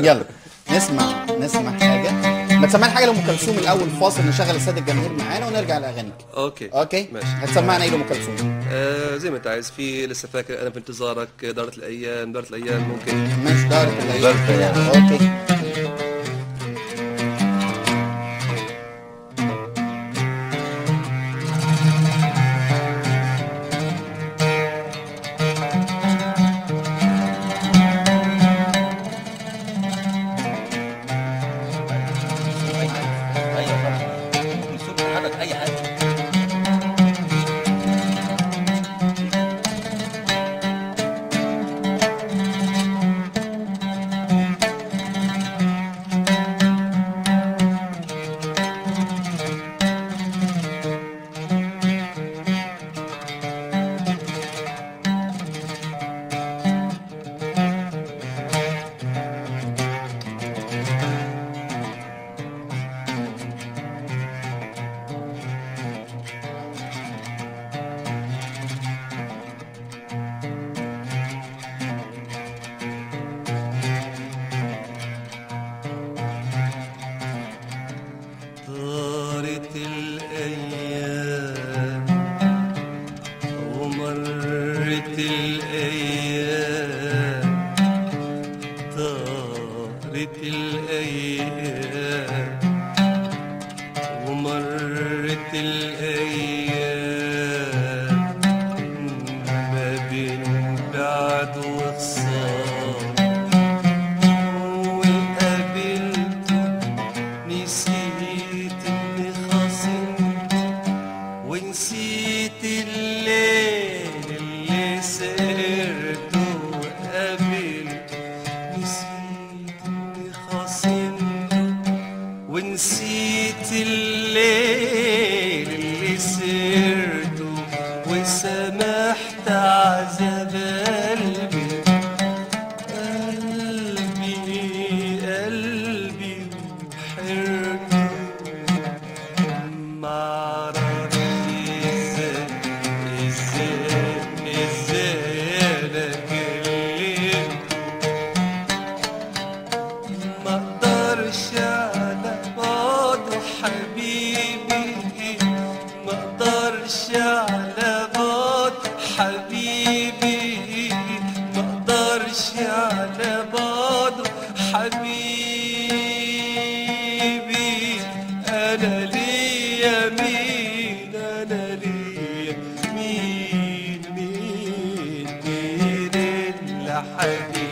يلا نسمع حاجه. ما تسمعنا حاجه لام كلثوم الاول، فاصل نشغل الساده الجماهير معانا ونرجع لاغانيك. اوكي ماشي. ماشي. هتسمعنا ايه لام كلثوم؟ زي ما انت عايز. في لسه فاكر انا في انتظارك، دارت الايام ممكن. ماشي، دارت الايام. اوكي. دارت الأيام ومرت الأيام، دارت الأيام ومرت الأيام، ما بين بعد وخسارة وقابلته نسيت اني خصمت، ونسيت الليل اللي سهرته وقابلته، نسيت اني خصمته ونسيت الليل اللي سهرته، وسمحت عذاب قلبي وحرته، معرفش ازاي انا كلمته، مقدرش على بعده حبيبي، مقدرش على بعده حبيبي، مقدرش على بعده حبيبي، انا ليا مين، انا ليا مين الا حبيبي.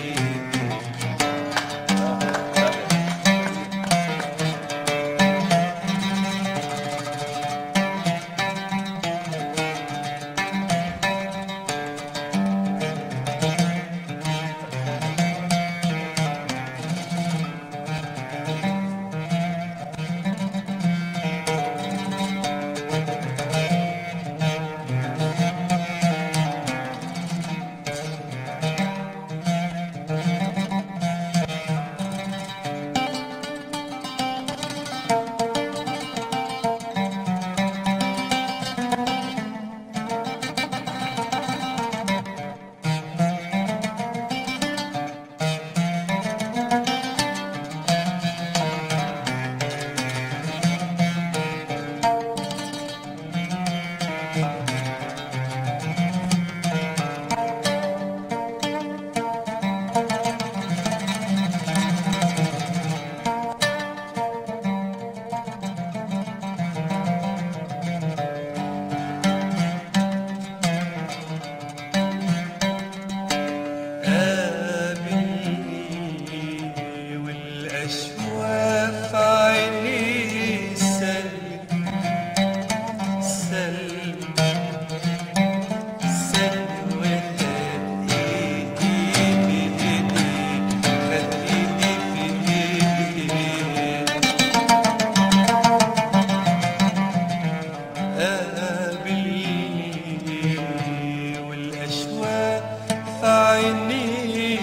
عيني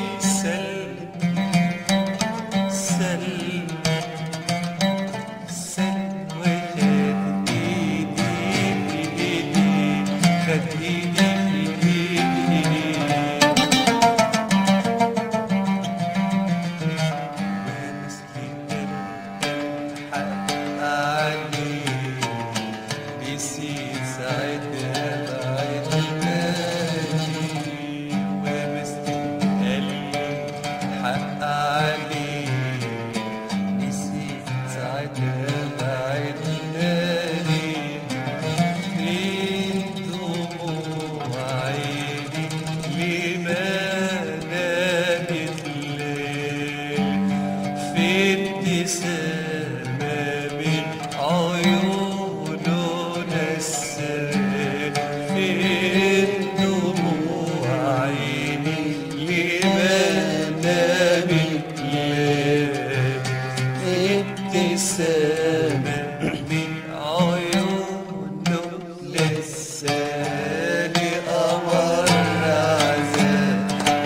سلم ابتسامة من عيوننا السر، فين دموع عيني لمنام الليل، ابتسامة من عيونه لساني قمر عذاب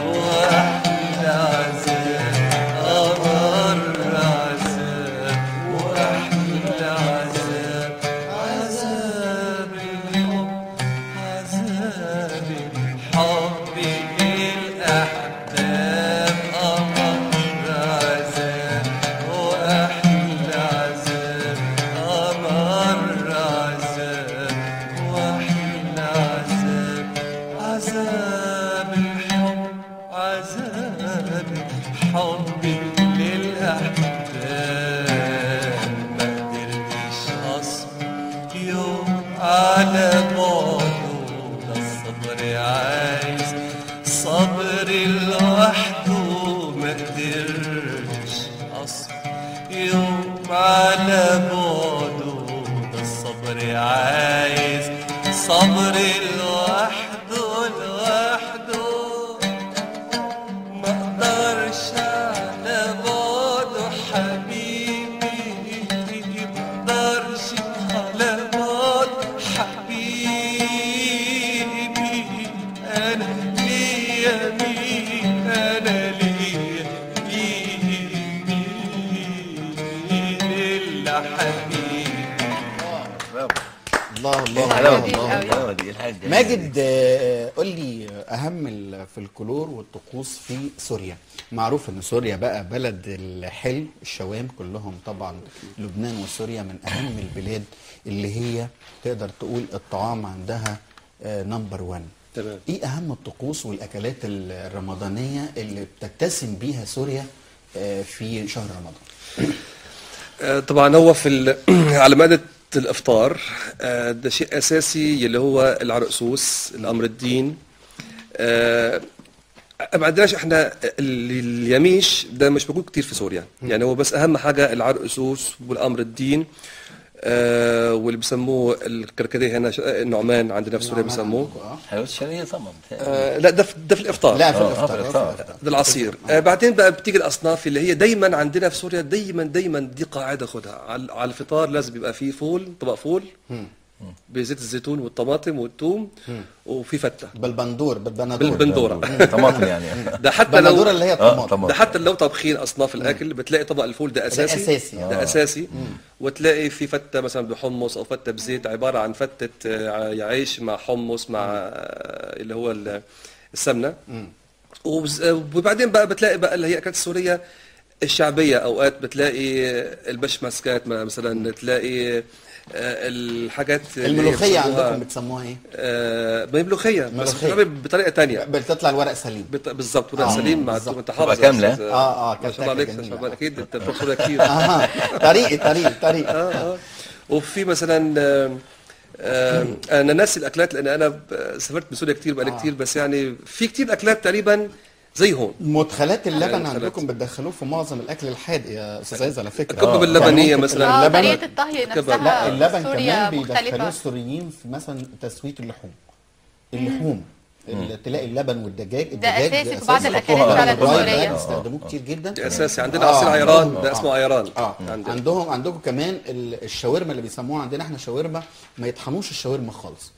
واحلى عذاب، قمر عذاب واحلى عذاب، عذاب الحب، عذاب الحب للأحباب، قمر عذاب واحلى عذاب، قمر عذاب واحلى عذاب، عذاب الحب، عذاب الحب للأحباب. ما قدرتش أصبر يوم على بعده، ده الصبر عايز صبر لوحده، ما قدرتش أصبر يوم على بعده، ده الصبر عايز صبر لوحده لوحده، ما اقدرش على بعده حبيبي، ما اقدرش على بعده حبيبي، انا ليا مين، انا ليا مين الا حبيبي. الله الله حلاوة الله دي الله. حلاوة دي الحاجة جميلة. ماجد، قول لي اهم الفلكلور والطقوس في سوريا. معروف ان سوريا بقى بلد الحلو، الشوام كلهم طبعا، لبنان وسوريا من اهم البلاد اللي هي تقدر تقول الطعام عندها نمبر 1. تمام. ايه اهم الطقوس والاكلات الرمضانيه اللي بتتسم بيها سوريا في شهر رمضان؟ طبعا هو على مائدة الافطار ده شيء اساسي اللي هو العرقسوس، الامر الدين. ما عندناش احنا اليميش ده مش موجود كتير في سوريا، يعني هو بس اهم حاجه العرقسوس والامر الدين، واللي بيسموه الكركديه هنا النعمان عندنا في سوريا بيسموه. حلويات شرقية طبعا. لا ده في الافطار. لا في في الافطار. الإفطار. ده العصير. بعدين بقى بتيجي الاصناف اللي هي دايما عندنا في سوريا، دايما دي قاعده خدها على الفطار، لازم يبقى فيه فول، طبق فول بزيت الزيتون والطماطم والثوم، وفي فته بالبندوره. طماطم يعني. ده حتى البندوره لو اللي هي الطماطم. ده حتى لو طابخين اصناف الاكل بتلاقي طبق الفول ده اساسي. ده أساسي. ده اساسي. وتلاقي في فته مثلا بحمص او فته بزيت، عباره عن فته عيش مع حمص مع اللي هو السمنه. وبعدين بقى بتلاقي بقى اللي هي اكلات السوريه الشعبيه، اوقات بتلاقي البشمسكات مثلا، تلاقي الحاجات الملوخيه عندكم بتسموها ايه؟ ما هي ملوخيه بس بتتعمل بطريقه ثانيه، بتطلع الورق سليم. بالظبط، ورق سليم مع انت حافظ كامله. ما شاء الله عليك، اكيد انت بتوصل كتير. طريقي. وفي مثلا انا ناسي الاكلات لان انا سافرت بسوريا كتير بقالي كتير، بس يعني في كتير اكلات تقريبا زي هون. مدخلات اللبن عندكم بتدخلوه في معظم الاكل الحادق يا استاذ عايز على فكره. الكبه اللبنيه مثلا. طريقه الطهي نفسها. لا اللبن كمان مختلفة. بيدخلوه السوريين في مثلا تسويه اللحوم. تلاقي اللبن والدجاج. ده اساسي في بعض الاكلات فعلا السوريه. بيستخدموه كتير جدا. ده اساسي. عندنا عصير عيران ده اسمه عيران. عندكم كمان الشاورما اللي بيسموها عندنا احنا شاورما، ما يطحنوش الشاورما خالص.